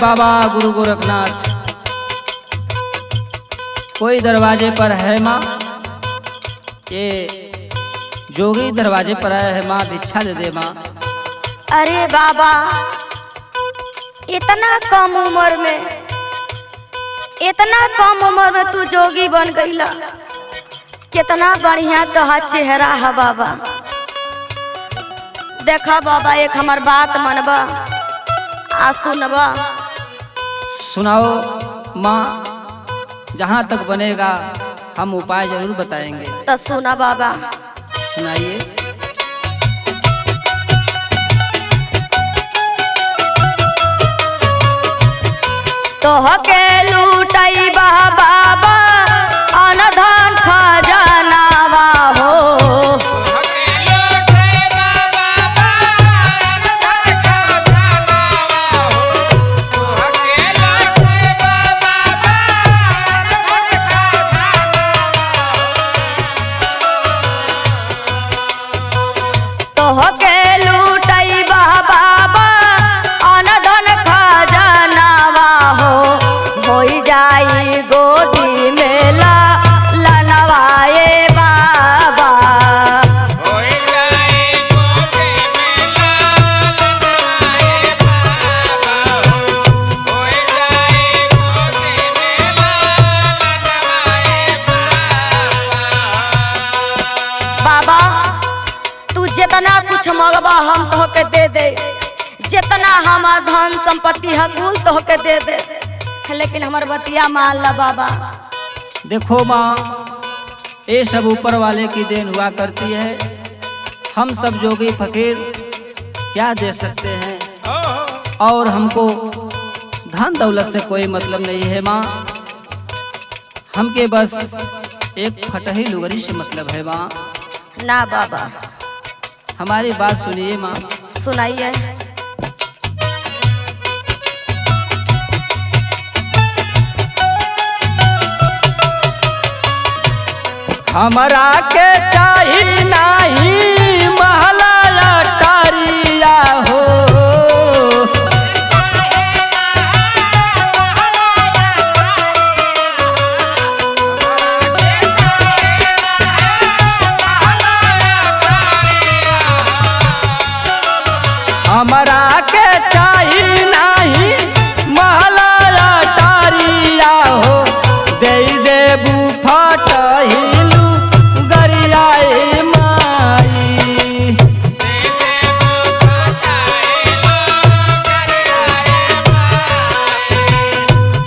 बाबा गुरु गोरखनाथ, कोई दरवाजे पर है माँ, ये जोगी दरवाजे पर आया है माँ, भिक्षा दे दे माँ। अरे बाबा, इतना कम उम्र में तू जोगी बन गईला। कितना बढ़िया तोहार चेहरा है बाबा। देखा बाबा, एक हमार बात मनबा आ सुनबा। सुनाओ माँ, जहाँ तक बनेगा हम उपाय जरूर बताएंगे। तो सुना बाबा। सुनाइए। तोहके लूटई बाबा अनधन खजानावा हो। तोहके लूटई बाबा अनधन खजानावा हो। होई जाई गोदी में लनवाए बाबा। होई जाई गोदी में लनवाए बाबा। होई जाई गोदी में लनवाए बाबा, तू जितना कुछ मंगवा हम तोहके दे दे, जितना हमार धन संपत्ति है कुल तोहके दे दे, लेकिन हमार बतिया मान ला बाबा। देखो माँ, ये सब ऊपर वाले की देन हुआ करती है। हम सब जोगी फकीर क्या दे सकते हैं, और हमको धन दौलत से कोई मतलब नहीं है माँ। हमके बस एक फटही लुगरी से मतलब है माँ। ना बाबा, हमारी बात सुनिए माँ। सुनाइए। हमरा के चाही नाही महला अटारिया हो। हमरा के चाही नाही महला अटारिया हो। दे देबू फटहिलू गरियाए माई। दे देबू फटहिलू गरियाए माई।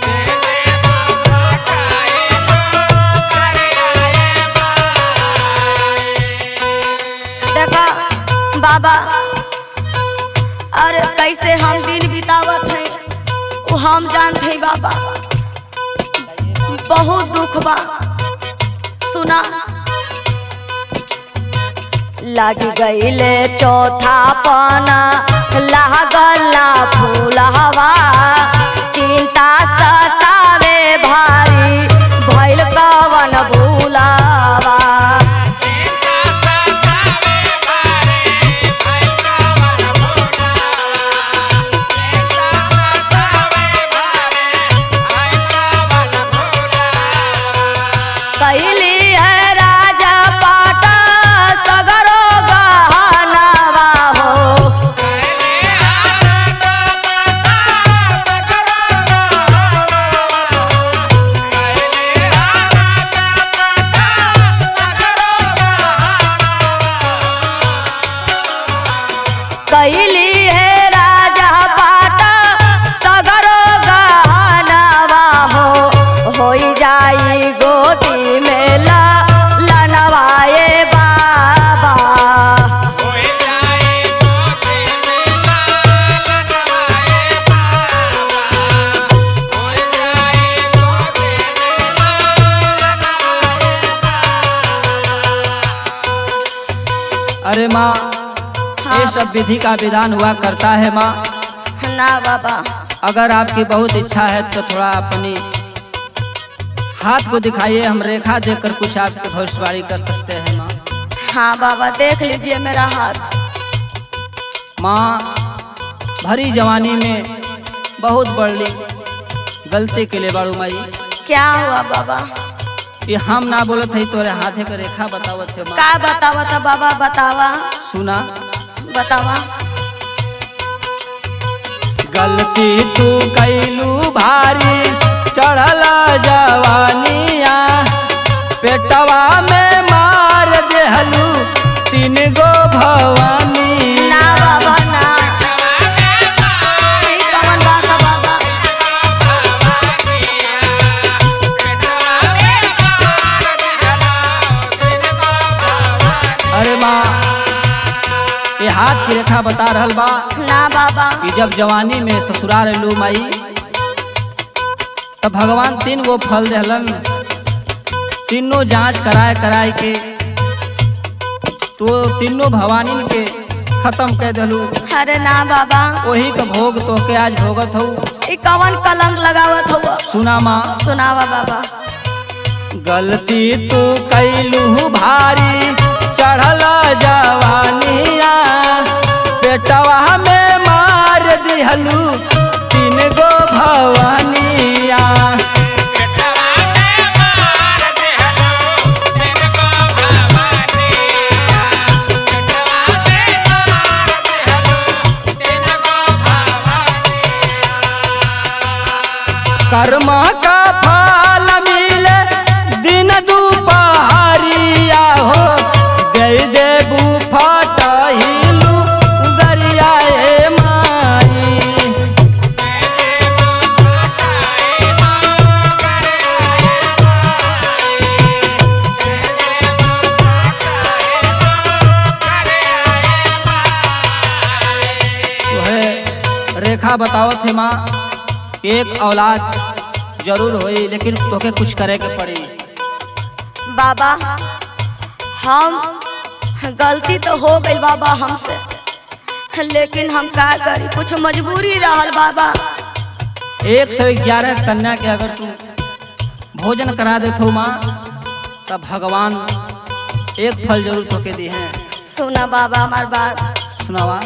दे देबू फटहिलू गरियाए माई। देखा बाबा, अरे कैसे हम दिन बितावत हैं वो हम जानते हैं बाबा। बहुत दुख बा। सुना। लग गईले चौथा पाना लागल ना फूलवा। चिंता सतावे भारी भइल कवन भूलावा। कैली है राजा पाटा सगरो गहनावा हो। कैली है राजा पाटा सगरो गहनावा हो। होई जाई गोदी में लनवाए बाबा। होई जाई गोदी में लनवाए बाबा। होई जाई गोदी में लनवाए बाबा। अरे माँ, ये सब विधि का विधान हुआ करता है माँ। ना बाबा, अगर आपकी बहुत इच्छा है तो थोड़ा अपनी हाथ को दिखाइए, हम रेखा देखकर कुछ आपकी भविष्यवाणी कर सकते हैं माँ। हाँ बाबा, देख लीजिए मेरा हाथ। माँ, भरी जवानी में बहुत बड़ी गलती के लिए बारू माई। क्या हुआ बाबा? ये हम ना बोलत है, तोरे हाथे का रेखा बतावत है माँ। का बतावा था बाबा? बतावा सुना। बतावा। गलती तू कैलू भारी चढ़ल जवानिया, पेटवा में मार देहलू 3 गो भवानी। ना बाबा ना, ई कौन बात है बाबा? अरे माँ, ये हाथ की रेखा बता रहल बा ना बाबा। कि जब जवानी में ससुराल लू माई, तब भगवान 3 गो फल देहलन। तीनों जांच कराए के तो तीनों भवानी के खत्म कर दिलू। अरे ना बाबा, वही का भोग तो के आज भोगत हो। ई कौन कलंक लगावत हुआ? सुना माँ। सुनावा बाबा। गलती तू कैलू भारी चढ़ल जवानिया, पेटवा में मार दिहलू 3 गो भवानिया। कर्म का फल मिले दिन दुपहरिया हो, दे देबू फटहिलू गरियाए माई। तोहे रेखा बतावत है माँ, एक औलाद जरूर होई, लेकिन तोके कुछ करे के पड़ी। बाबा हम गलती तो हो गई बाबा हमसे, लेकिन हम का करी, कुछ मजबूरी रहल बाबा। 111 कन्या के अगर तू भोजन करा देत हो माँ, तब भगवान एक फल जरूर तोके दी है। सुना बाबा हमार बात। सुनावा।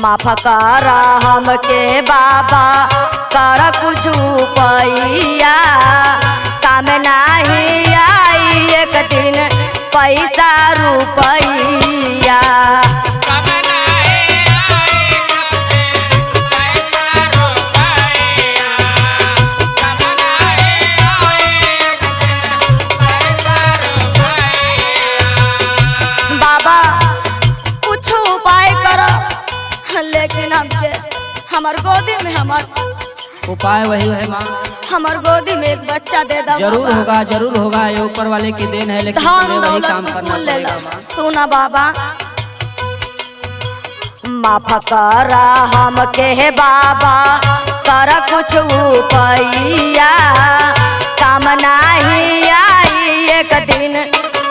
माफ करा हमके बाबा, कर कुछ पैया, काम नहीं आई एक दिन पैसा रुपैया। बाबा कुछ उपाय करो, लेकिन हमसे हमार गोदी में उपाय वही है माँ, हमार गोदी में एक बच्चा दे दो। जरूर होगा, जरूर होगा। ये ऊपर वाले की देन है, लेकिन धन तुम्हें वही दौलत काम करना कुल ले लो। पड़ेगा माँ। सुना बाबा। माफ करा हमके बाबा, कर कुछ उपाया, काम नहीं आई एक दिन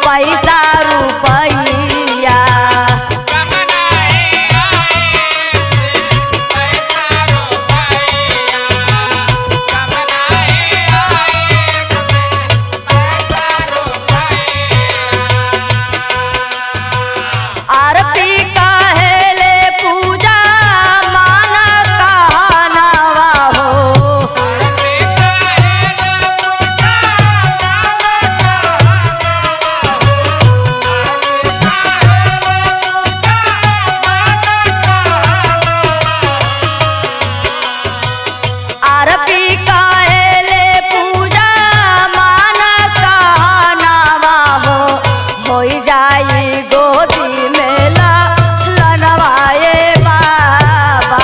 पैसा रुपैया। आरती कहेले पूजा माना कहनावा हो, आरती कहेले पूजा माना कहनावा हो, होई जाई गोदी में लनवाए बाबा।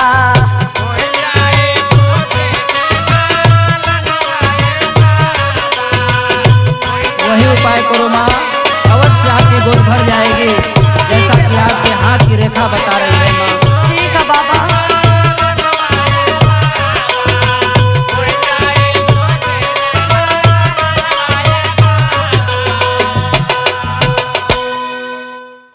वही उपाय करो माँ।